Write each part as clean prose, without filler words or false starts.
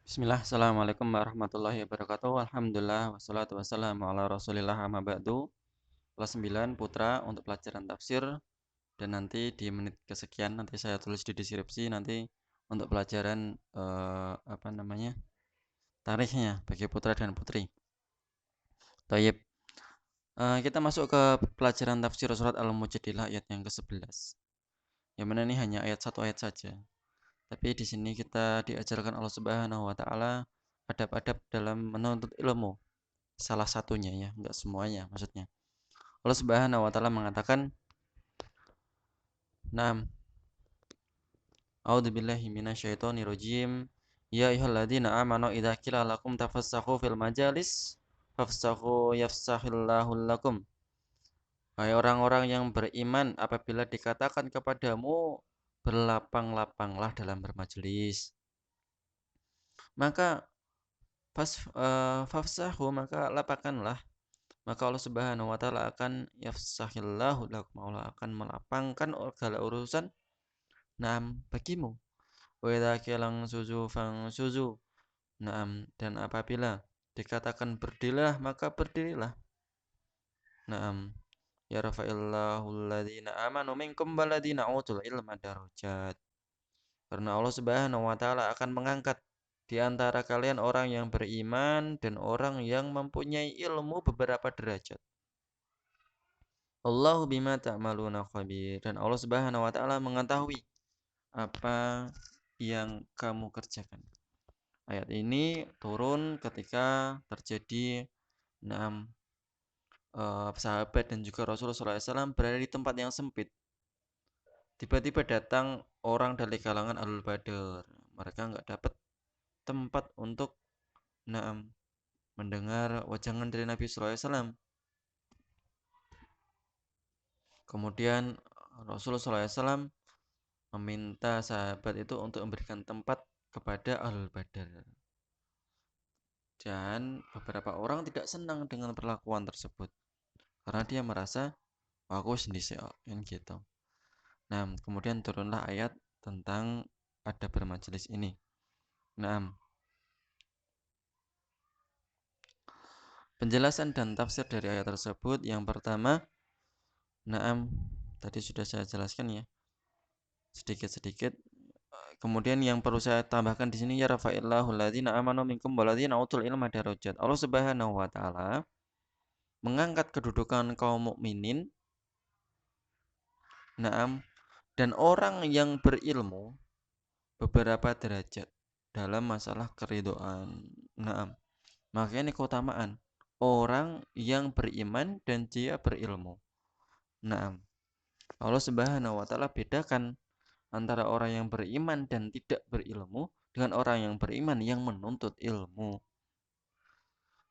Bismillah, Assalamualaikum warahmatullahi wabarakatuh. Alhamdulillah, wassalatu wassalamu ala rasulillah amma ba'du. Kelas 9 Putra untuk pelajaran tafsir. Dan nanti di menit kesekian nanti saya tulis di deskripsi nanti untuk pelajaran apa namanya tarikhnya bagi putra dan putri. Tayyib. Kita masuk ke pelajaran tafsir surat Al-Mujadilah ayat yang ke-11. Yang mana ini hanya ayat satu ayat saja. Tapi di sini kita diajarkan Allah Subhanahu wa taala adab-adab dalam menuntut ilmu. Salah satunya ya, enggak semuanya maksudnya. Allah Subhanahu wa taala mengatakan, "Naam, a'udzubillahi minasyaitonirrajim. Ya ayyuhalladzina amanu idza qila lakum tafassahu fil majalis fafsahu yafsahillahu lakum." Hai orang-orang yang beriman, apabila dikatakan kepadamu berlapang-lapanglah dalam bermajelis, maka fafsahu, maka lapangkanlah. Maka Allah Subhanahu wa taala akan yafsahillahu lakum, Allah akan melapangkan segala urusan naam bagimu. Wa idza qilang suzu fang suzu. Naam, dan apabila dikatakan berdirilah maka berdirilah. Naam, yarfa'illahu alladhina amanu minkum waladhina utul ilma darajat. Karena Allah Subhanahu wa taala akan mengangkat di antara kalian orang yang beriman dan orang yang mempunyai ilmu beberapa derajat. Allahu bima ta'maluna khabir, dan Allah Subhanahu wa taala mengetahui apa yang kamu kerjakan. Ayat ini turun ketika terjadi enam sahabat dan juga Rasulullah SAW berada di tempat yang sempit. Tiba-tiba datang orang dari kalangan Ahlul Badar. Mereka nggak dapat tempat untuk mendengar wajangan dari Nabi SAW. Kemudian Rasulullah SAW meminta sahabat itu untuk memberikan tempat kepada Ahlul Badar. Dan beberapa orang tidak senang dengan perlakuan tersebut karena dia merasa aku sendiri yang gitu. Nah, kemudian turunlah ayat tentang adab bermajelis ini. Nah, penjelasan dan tafsir dari ayat tersebut yang pertama, tadi sudah saya jelaskan ya sedikit-sedikit. Kemudian yang perlu saya tambahkan di sini, ya rafa'illahu alladzina amanu minkum walladzina utul ilma darajat. Allah Subhanahu wa taala mengangkat kedudukan kaum mukminin, dan orang yang berilmu beberapa derajat dalam masalah keridhaan. Makanya ini keutamaan orang yang beriman dan dia berilmu. Allah Subhanahu wa taala bedakan antara orang yang beriman dan tidak berilmu dengan orang yang beriman yang menuntut ilmu.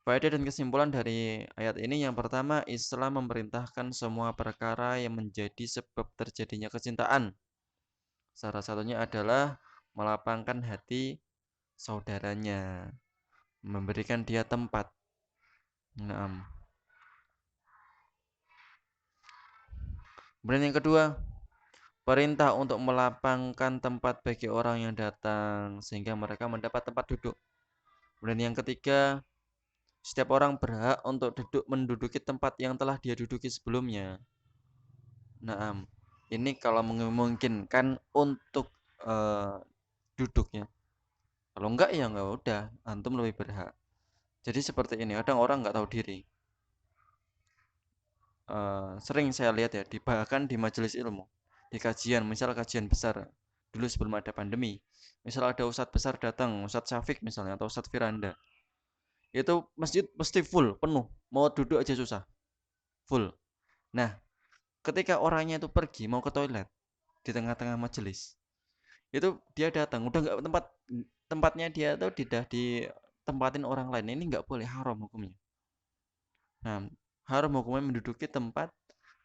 Faedah dan kesimpulan dari ayat ini, yang pertama, Islam memerintahkan semua perkara yang menjadi sebab terjadinya kecintaan. Salah satunya adalah melapangkan hati saudaranya, memberikan dia tempat. Kemudian yang kedua, perintah untuk melapangkan tempat bagi orang yang datang sehingga mereka mendapat tempat duduk. Kemudian yang ketiga, setiap orang berhak untuk menduduki tempat yang telah dia duduki sebelumnya. Ini kalau memungkinkan untuk duduknya. Kalau enggak ya enggak, udah, antum lebih berhak. Jadi seperti ini, kadang orang nggak tahu diri. Sering saya lihat ya, bahkan di majelis ilmu, di kajian, misal kajian besar dulu sebelum ada pandemi, misal ada ustadz besar datang, Ustadz Syafiq misalnya atau Ustadz Firanda, itu masjid pasti full, penuh, mau duduk aja susah, full. Nah, ketika orangnya itu pergi mau ke toilet di tengah-tengah majelis, itu dia datang udah nggak tempatnya, dia tuh tidak ditempatin orang lain, ini nggak boleh, haram hukumnya. Nah, haram hukumnya menduduki tempat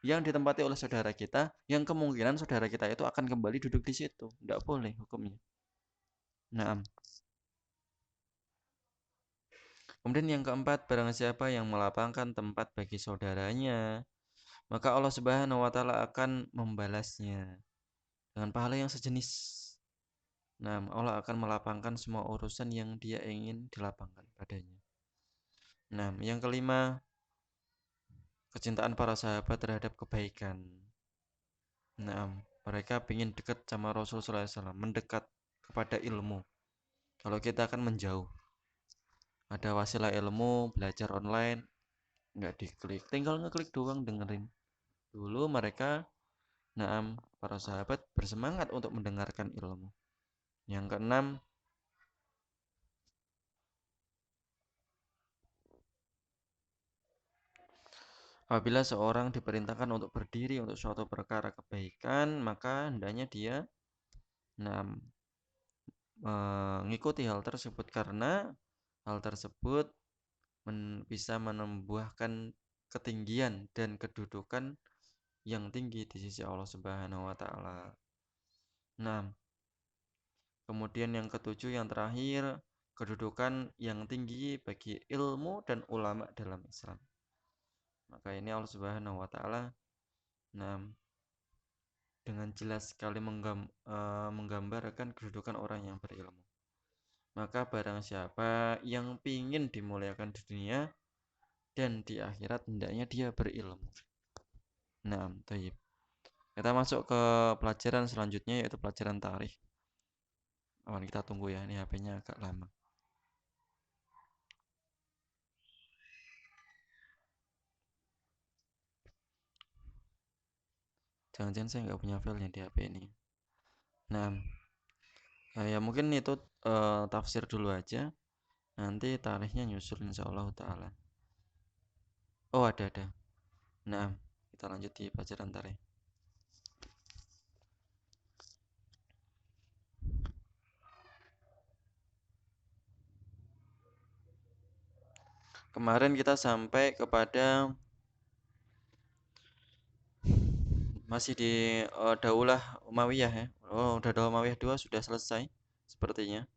yang ditempati oleh saudara kita, yang kemungkinan saudara kita itu akan kembali duduk di situ. Nggak boleh hukumnya. Kemudian yang keempat, barang siapa yang melapangkan tempat bagi saudaranya, maka Allah Subhanahu wa taala akan membalasnya dengan pahala yang sejenis. Nah, Allah akan melapangkan semua urusan yang Dia ingin dilapangkan padanya. Nah, yang kelima, kecintaan para sahabat terhadap kebaikan. Nah, mereka ingin dekat sama Rasulullah SAW, mendekat kepada ilmu. Kalau kita akan menjauh, ada wasilah ilmu, belajar online, nggak diklik, tinggal ngeklik doang dengerin. Dulu mereka, para sahabat bersemangat untuk mendengarkan ilmu. Yang keenam, apabila seorang diperintahkan untuk berdiri untuk suatu perkara kebaikan, maka hendaknya dia mengikuti hal tersebut karena hal tersebut bisa menumbuhkan ketinggian dan kedudukan yang tinggi di sisi Allah Subhanahu wa taala. Nah, kemudian yang ketujuh, yang terakhir, kedudukan yang tinggi bagi ilmu dan ulama dalam Islam. Maka ini Allah Subhanahu wa taala dengan jelas sekali menggambarkan kedudukan orang yang berilmu. Maka barang siapa yang ingin dimuliakan di dunia dan di akhirat, hendaknya dia berilmu. Nah, taib. Kita masuk ke pelajaran selanjutnya, yaitu pelajaran tarikh. Kita tunggu ya, ini HP-nya agak lama. Jangan-jangan saya nggak punya filenya di HP ini. Nah, ya mungkin itu tafsir dulu aja. Nanti tarikhnya nyusul insyaallah ta'ala. Oh, ada. Nah, kita lanjut di pelajaran tarikh. Kemarin kita sampai kepada masih di Daulah Umayyah ya. Oh, udah Daulah Umayyah 2 sudah selesai sepertinya.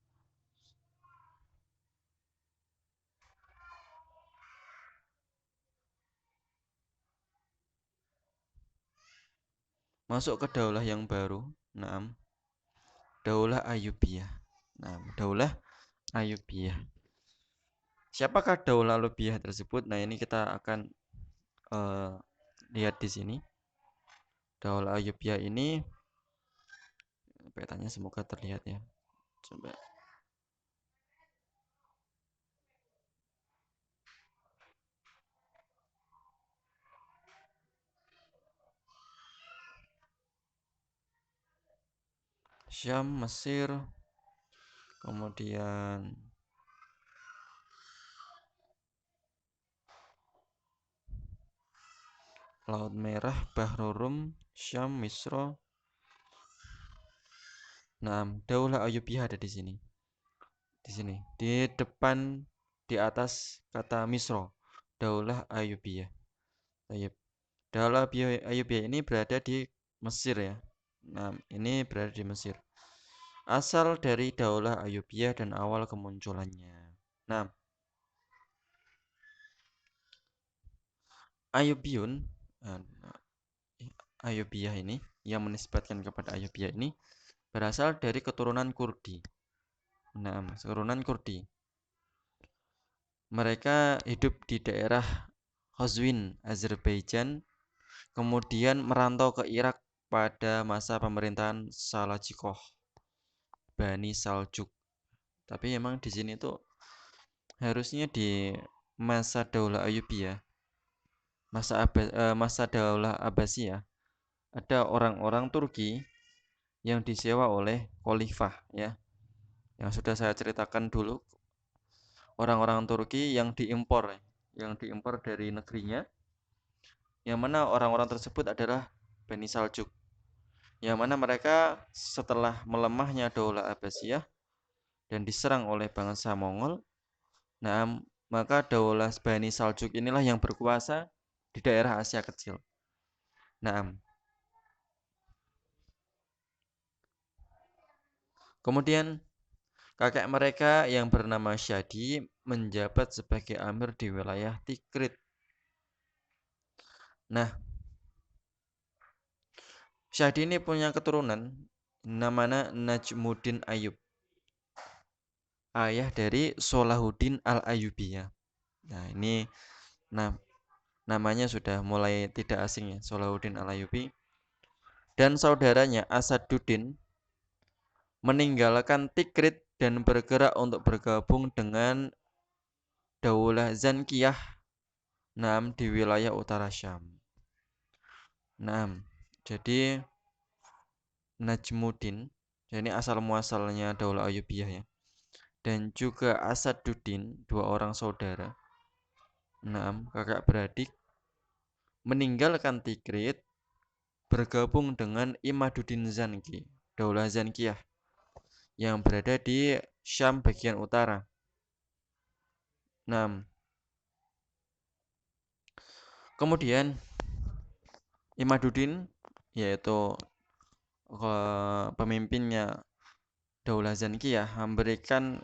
Masuk ke daulah yang baru. Naam. Daulah Ayyubiyah. Nah, Daulah Ayyubiyah. Siapakah Daulah Ayyubiyah tersebut? Nah, ini kita akan lihat di sini. Daulah Ayyubiyah ini petanya semoga terlihat ya. Coba. Syam, Mesir, kemudian Laut Merah, Bahrul Rum, Syam, Misra. Nah, Daulah Ayyubiyah ada di sini. Di sini, di depan, di atas kata Misra, Daulah Ayyubiyah. Daulah Ayyubiyah ini berada di Mesir ya. Nah, ini berada di Mesir. Asal dari Daulah Ayyubiyah dan awal kemunculannya. Nah, Ayyubiyun, Ayyubiyah ini, yang menisbatkan kepada Ayyubiyah ini berasal dari keturunan Kurdi. Nah, keturunan Kurdi. Mereka hidup di daerah Qazwin, Azerbaijan, kemudian merantau ke Irak pada masa pemerintahan Salajikoh, Bani Saljuk. Tapi emang di sini tuh harusnya di masa Daulah Ayyubiyah, masa Daulah Abbasiyah, ada orang-orang Turki yang disewa oleh khalifah ya. Yang sudah saya ceritakan dulu, orang-orang Turki yang diimpor dari negerinya, yang mana orang-orang tersebut adalah Bani Saljuk, yang mana mereka setelah melemahnya Daulah Abbasiyah dan diserang oleh bangsa Mongol, nah maka Daulah Bani Saljuk inilah yang berkuasa di daerah Asia Kecil. Nah, kemudian kakek mereka yang bernama Syadi menjabat sebagai amir di wilayah Tikrit. Nah, Syadi ini punya keturunan namanya Najmuddin Ayyub, ayah dari Salahuddin Al-Ayyubi ya. Nah, ini namanya sudah mulai tidak asing ya, Salahuddin Al-Ayyubi. Dan saudaranya Asaduddin meninggalkan Tikrit dan bergerak untuk bergabung dengan Daulah Zankiyah di wilayah utara Syam. Jadi Najmuddin, ini asal muasalnya Daulah Ayyubiyah ya. Dan juga Asaduddin, dua orang saudara, kakak beradik, meninggalkan Tikrit, bergabung dengan Imaduddin Zanki, Daulah Zankiyah, yang berada di Syam bagian utara. Kemudian Imaduddin, yaitu pemimpinnya Daulah Zankiyah, memberikan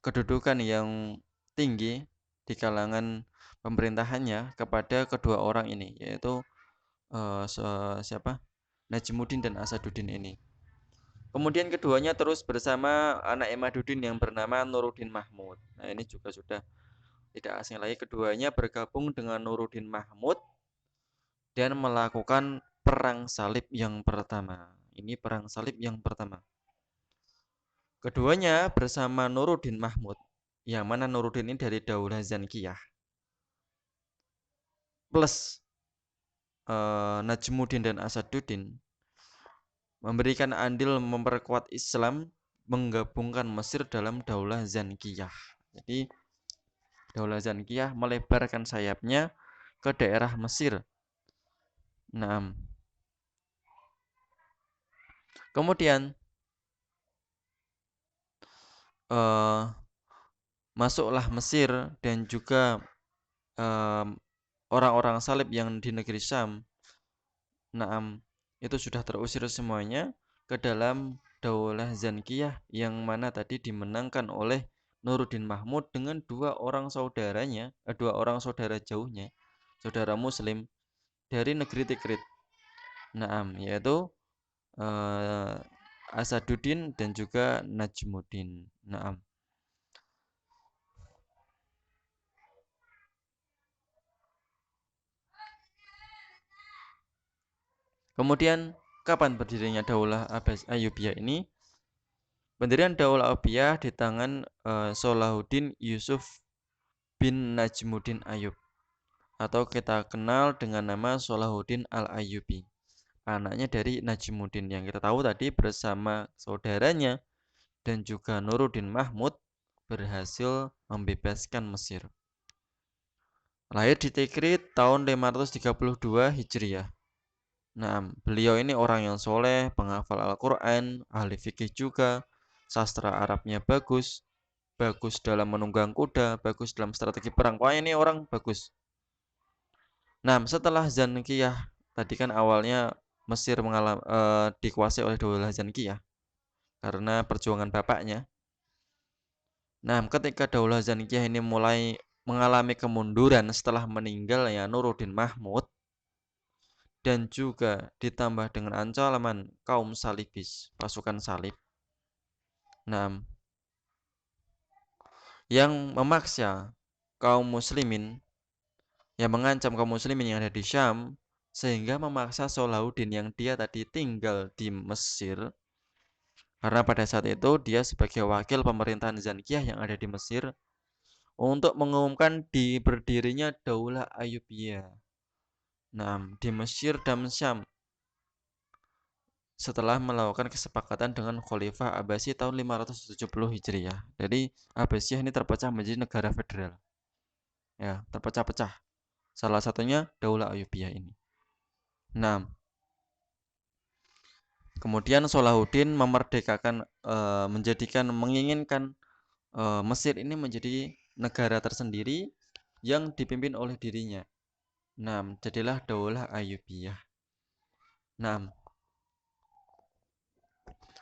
kedudukan yang tinggi di kalangan pemerintahannya kepada kedua orang ini, yaitu siapa? Najmuddin dan Asaduddin ini. Kemudian keduanya terus bersama anak Imaduddin yang bernama Nuruddin Mahmud. Nah, ini juga sudah tidak asing lagi, keduanya bergabung dengan Nuruddin Mahmud dan melakukan perang salib yang pertama. Ini perang salib yang pertama. Keduanya bersama Nuruddin Mahmud, yang mana Nuruddin ini dari Daulah Zankiyah, plus Najmuddin dan Asaduddin, memberikan andil memperkuat Islam, menggabungkan Mesir dalam Daulah Zankiyah. Jadi Daulah Zankiyah melebarkan sayapnya ke daerah Mesir. Kemudian masuklah Mesir dan juga orang-orang salib yang di negeri Syam. Itu sudah terusir semuanya ke dalam Daulah Zankiyah, yang mana tadi dimenangkan oleh Nuruddin Mahmud dengan dua orang saudaranya, dua orang saudara jauhnya, saudara muslim dari negeri Tikrit. Yaitu Asaduddin dan juga Najmuddin. Kemudian kapan berdirinya Daulah Ayyubiyah ini? Pendirian Daulah Ayyubiyah di tangan Salahuddin Yusuf bin Najmuddin Ayyub, atau kita kenal dengan nama Salahuddin Al-Ayyubi, anaknya dari Najmuddin yang kita tahu tadi bersama saudaranya dan juga Nuruddin Mahmud berhasil membebaskan Mesir. Lahir di Tikrit tahun 532 Hijriah. Beliau ini orang yang soleh, penghafal Al-Quran, ahli fikih juga, sastra Arabnya bagus dalam menunggang kuda, bagus dalam strategi perang. Pokoknya ini orang bagus. Setelah Zankiyah, tadi kan awalnya Mesir dikuasai oleh Daulah Zankiyah karena perjuangan bapaknya. Ketika Daulah Zankiyah ini mulai mengalami kemunduran setelah meninggalnya Nuruddin Mahmud, dan juga ditambah dengan ancaman kaum salibis, pasukan salib, yang memaksa kaum muslimin, yang mengancam kaum muslimin yang ada di Syam, sehingga memaksa Salahuddin yang dia tadi tinggal di Mesir, karena pada saat itu dia sebagai wakil pemerintahan Zankiyah yang ada di Mesir, untuk mengumumkan berdirinya Daulah Ayyubiyah di Mesir dan Syam, setelah melakukan kesepakatan dengan Khalifah Abbasi tahun 570 Hijriah. Jadi Abbasiyah ini terpecah menjadi negara federal. Ya, terpecah-pecah. Salah satunya Daulah Ayyubiyah ini. Kemudian Salahuddin memerdekakan, menginginkan Mesir ini menjadi negara tersendiri yang dipimpin oleh dirinya. Jadilah Daulah Ayyubiyah.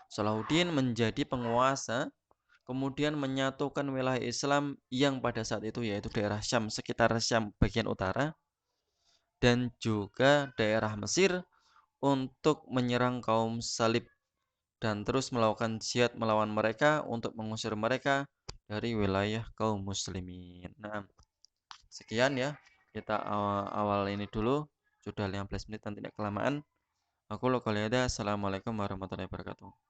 Salahuddin menjadi penguasa, kemudian menyatukan wilayah Islam yang pada saat itu yaitu daerah Syam, sekitar Syam bagian utara, dan juga daerah Mesir untuk menyerang kaum salib dan terus melakukan jihad melawan mereka untuk mengusir mereka dari wilayah kaum muslimin. Nah, sekian ya. Kita awal ini dulu. Sudah 15 menit, nanti tidak kelamaan. Aku lo ada. Assalamualaikum warahmatullahi wabarakatuh.